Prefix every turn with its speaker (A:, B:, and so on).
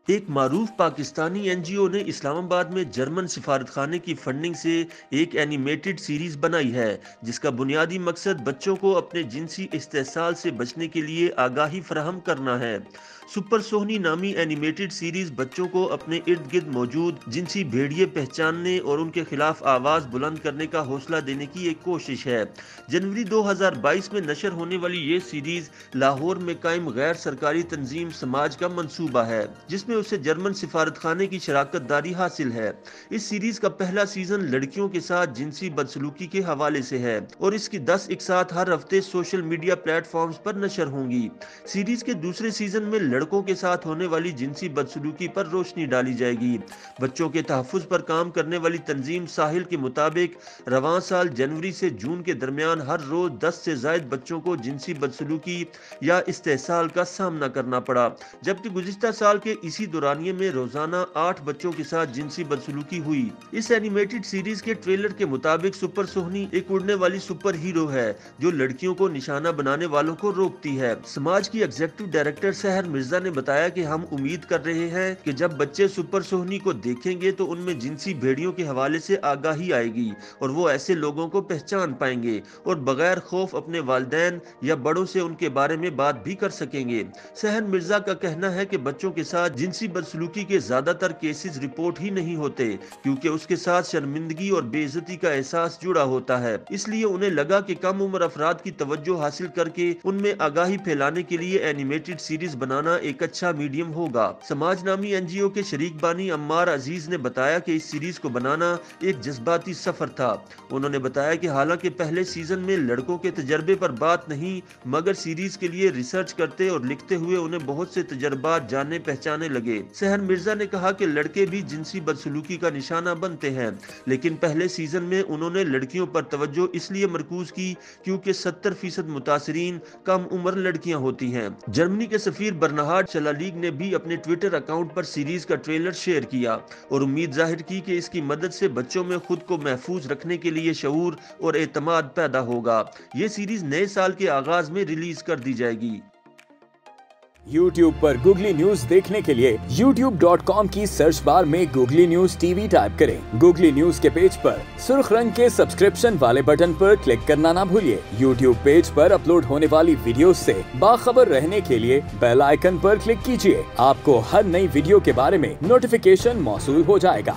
A: ایک معروف پاکستانی NGO نے اسلام آباد میں جرمن سفارتخانے کی فنڈنگ سے ایک اینیمیٹڈ سیریز بنائی ہے جس کا بنیادی مقصد بچوں کو اپنے جنسی استحصال سے بچنے کے لیے آگاہی فراہم کرنا ہے۔ سپر سونی نامی اینیمیٹڈ سیریز بچوں کو اپنے ارد گرد موجود جنسی بھیڑیے پہچاننے اور ان کے خلاف آواز بلند کرنے کا حوصلہ دینے کی ایک کوشش ہے۔ جنوری 2022 میں نشر ہونے والی یہ سیریز لاہور میں قائم غیر سرکاری تنظیم سماج کا منصوبہ ہے جس میں اسے جرمن سفارتخانے کی شراکت داری حاصل ہے۔ اس سیریز کا پہلا سیزن لڑکیوں کے ساتھ جنسی بدسلوکی کے حوالے سے ہے اور اس کی 10 اقساط ہر ہفتے سوشل میڈیا پلیٹ فارمز پر نشر ہوں گی۔ سیریز کے دوسرے سیزن میں لڑکوں کے ساتھ ہونے والی جنسی بدسلوکی پر روشنی ڈالی جائے گی۔ بچوں کے تحفظ پر کام کرنے والی تنظیم ساحل کے مطابق رواں سال جنوری سے جون کے درمیان ہر روز 10 سے زائد بچوں کو جنسی بدسلوکی یا استحصال کا سامنا کرنا پڑا، جبکہ گزشتہ سال کے اسی دورانیے میں روزانہ 8 بچوں کے ساتھ جنسی بدسلوکی ہوئی۔ اس اینیمیٹڈ سیریز کے ٹریلر کے مطابق سپر سونی ایک اڑنے والی سپر ہیرو ہے جو لڑکیوں کو نشانہ بنانے والوں کو روکتی ہے۔ سماج کی ایگزیکٹو ڈائریکٹر سحر مرزا نے بتایا کہ ہم امید کر رہے ہیں کہ جب بچے سپر سونی کو دیکھیں گے تو ان میں جنسی بھیڑیوں کے حوالے سے آگاہی آئے گی اور وہ ایسے لوگوں کو پہچان پائیں گے اور بغیر خوف اپنے والدین یا بڑوں سے ان کے بارے میں بات بھی کر سکیں گے۔ سحر مرزا کا کہنا ہے کہ بچوں کے ساتھ جنسی بدسلوکی کے زیادہ تر کیسز رپورٹ ہی نہیں ہوتے کیونکہ اس کے ساتھ شرمندگی اور بے عزتی کا احساس جڑا ہوتا ہے، اس لیے انہیں لگا کہ کم عمر افراد کی توجہ حاصل کر کے ان میں آگاہی پھیلانے کے لیے اینیمیٹڈ سیریز بنانا ایک اچھا میڈیم ہوگا۔ سماج نامی NGO کے شریک بانی عمار عزیز نے بتایا کہ اس سیریز کو بنانا ایک جذباتی سفر تھا۔ انہوں نے بتایا کہ حالانکہ پہلے سیزن میں لڑکوں کے تجربے پر بات نہیں، مگر سیریز کے لیے ریسرچ کرتے اور لکھتے ہوئے انہیں بہت سے تجربات جاننے پہچانے لگے۔ سحر مرزا نے کہا کہ لڑکے بھی جنسی بدسلوکی کا نشانہ بنتے ہیں، لیکن پہلے سیزن میں انہوں نے لڑکیوں پر توجہ اس لیے مرکوز کی کیونکہ 70% متاثرین کم عمر لڑکیاں ہوتی ہیں۔ جرمنی کے سفیر برنہارڈ شلالیگ نے بھی اپنے ٹویٹر اکاؤنٹ پر سیریز کا ٹریلر شیئر کیا اور امید ظاہر کی کہ اس کی مدد سے بچوں میں خود کو محفوظ رکھنے کے لیے شعور اور اعتماد پیدا ہوگا۔ یہ سیریز نئے سال کے آغاز میں ریلیز کر دی جائے گی۔
B: YouTube پر گوگلی نیوز دیکھنے کے لیے youtube.com کی سرچ بار میں گوگلی نیوز TV ٹائپ کریں۔ گوگلی نیوز کے پیج پر سرخ رنگ کے سبسکرپشن والے بٹن پر کلک کرنا نہ بھولیے۔ YouTube پیج پر اپلوڈ ہونے والی ویڈیوز سے باخبر رہنے کے لیے بیل آئیکن پر کلک کیجیے۔ آپ کو ہر نئی ویڈیو کے بارے میں نوٹیفیکیشن موصول ہو جائے گا۔